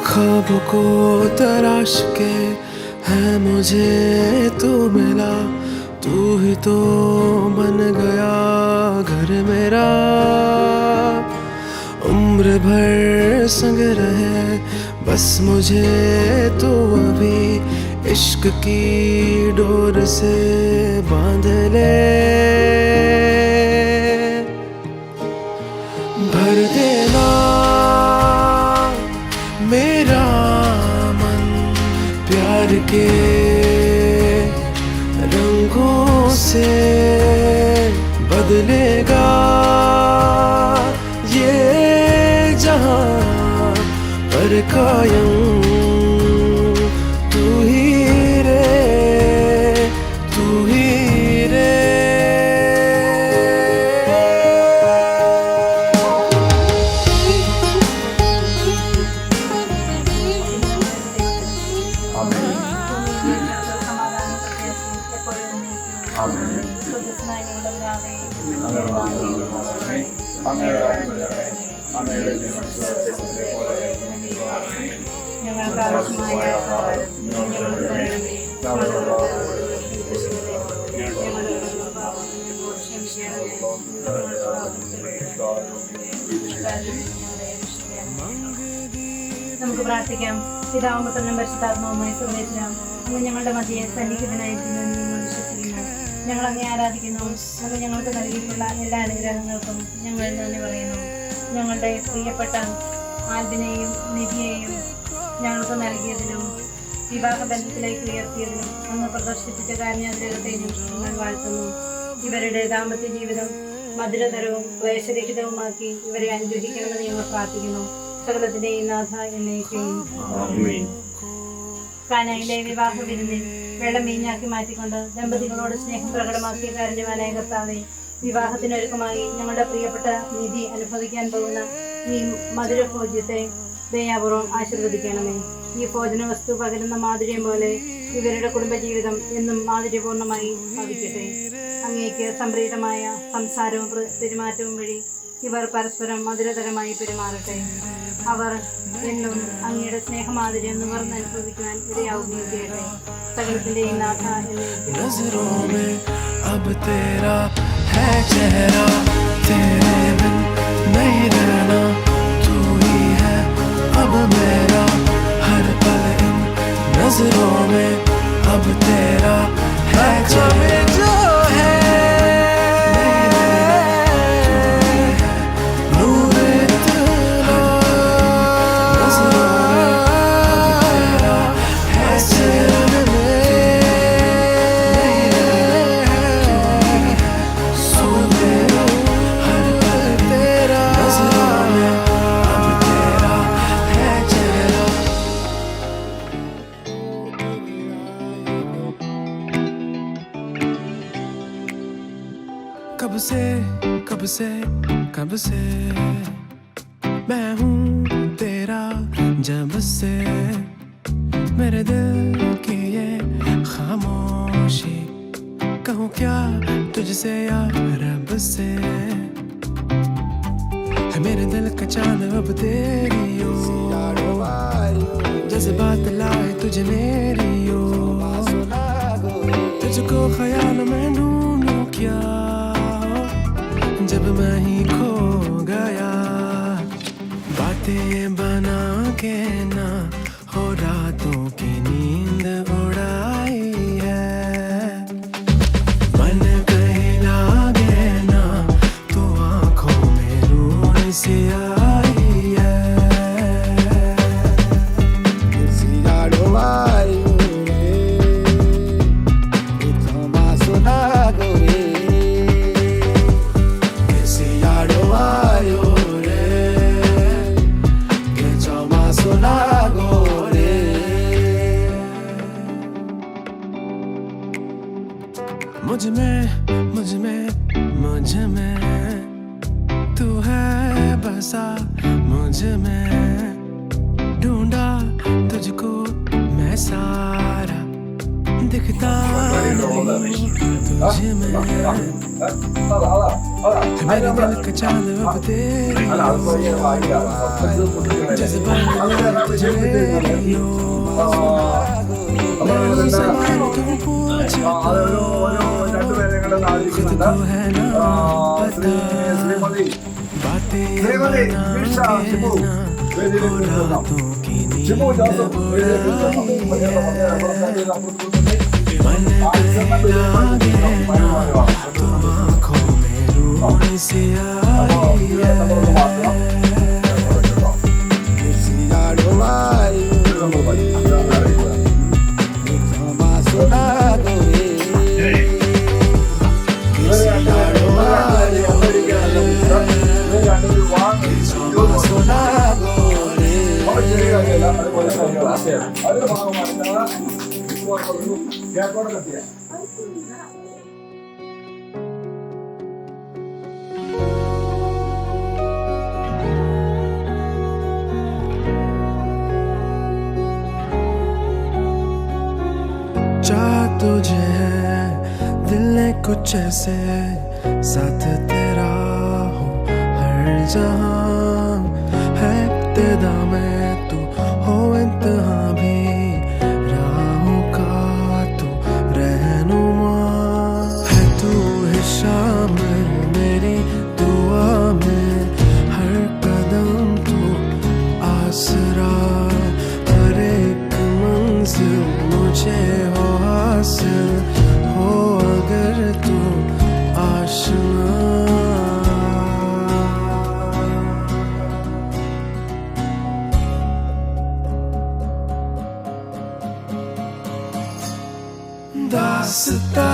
ख्वाब को तराश के है मुझे तू मिला, तू ही तो बन गया घर मेरा। उम्र भर संग रहे बस मुझे तू अभी इश्क की डोर से बांध ले। भर देना मेरा मन प्यार के रंगों से, बदलेगा ये जहां पर कायम तू ही रे, तू ही रे। നമുക്ക് പ്രാർത്ഥിക്കാം. പിതാവും പുത്രനും പരിശുദ്ധാത്മാവുമായി സർവേശ്വരാം, അങ്ങ് ഞങ്ങളുടെ മധ്യയെ സന്നിഹിതനായിരിക്കുന്നു എന്ന് ഞങ്ങൾ വിശ്വസിക്കുന്നു. ഞങ്ങൾ അങ്ങേ ആരാധിക്കുന്നു. അങ്ങ് ഞങ്ങൾക്ക് നൽകിയിട്ടുള്ള എല്ലാ അനുഗ്രഹങ്ങൾക്കും ഞങ്ങൾ നന്ദി പറയുന്നു. ഞങ്ങളുടെ പ്രിയപ്പെട്ട ആൽബിനെയും നിധിയെയും ഞങ്ങൾക്ക് നൽകിയതിനും വിവാഹബന്ധത്തിലേക്ക് ഉയർത്തിയതിനും അങ്ങ് പ്രദർശിപ്പിച്ച കാരുണ്യാഗ്രഹത്തെയും ഞങ്ങൾ വാഴ്ത്തുന്നു. ഇവരുടെ ദാമ്പത്യ ജീവിതം മധുരതരവും ക്ലേശരഹിതവുമാക്കി ഇവരെ അനുഗ്രഹിക്കണമെന്ന് ഞങ്ങൾ പ്രാർത്ഥിക്കുന്നു. സകലത്തിന്റെയും നാഥ എന്നേക്കും. കാനായിലെ വിവാഹ വിരുന്നിൽ വെള്ളം വീഞ്ഞാക്കി മാറ്റിക്കൊണ്ട് ദമ്പതികളോട് സ്നേഹം പ്രകടമാക്കിയ കാരുണ്യവാനായ കർത്താവേ, വിവാഹത്തിനൊരുക്കമായി ഞങ്ങളുടെ പ്രിയപ്പെട്ട നിധി അനുഭവിക്കാൻ പോകുന്ന ഈ മധുര ഭോജ്യത്തെ ദയാപൂർവം ആശീർവദിക്കണമേ. ഈ ഭോജന വസ്തു പകരുന്ന മാധുര്യം പോലെ ഇവരുടെ കുടുംബജീവിതം എന്നും മാധുര്യപൂർണമായി ഭവിക്കട്ടെ. അങ്ങേക്ക് സംപ്രീതമായ സംസാരവും പെരുമാറ്റവും വഴി ഇവർ പരസ്പരം മധുരതരമായി പെരുമാറട്ടെ. അവർ എന്നും അങ്ങയുടെ സ്നേഹമാധുര്യം നുകർന്നനുഭവിക്കുവാൻ ഇടയാവുകയും ചെയ്യട്ടെ. സകലത്തിന്റെയും നാഥ नजरों में अब तेरा है चेहरा, जो है नूर इतना। नजरों में अब तेरा है चेहरा, सुने हर पल तेरा। नजरों में अब तेरा है चेहरा। कब से मैं हूँ तेरा, जब से मेरे दिल की ये खामोशी, कहूँ क्या तुझसे या रब से। है मेरे दिल का चांद अब तेरी ओर, जज्बात लाए तुझे मेरी ओर। तुझको ख्याल में ढूंढूं क्या जब मैं ही खो गया। बातें बना के ना हो रातों की नींद उड़ाई है। मन कहीं लागे ना तो आंखों में रूह सी आई है। मुझ में तू है बसा, मुझ में ढूंढा तुझको मैं सारा, दिखता तुझ में। मेरे दिल का चांद अब तेरी जज्बात लाए तुझे मेरी मैं सवाल क्यों पूछता खुद को है ना पता बातें बना के ना हो रातों की नींद मन बहला गया तो आँखों में रोनी सी आई चाह तुझे है दिल ने कुछ ऐसे साथ तेरा हो हर जहां है इब्तिदा में तू हो इंतहा भी राहों का तू रहनुमा है तू है शामिल मेरी दुआ में हर कदम तू आसरा हर एक मंजिल मुझे हो हासिल हो अगर तू आशना दास्तां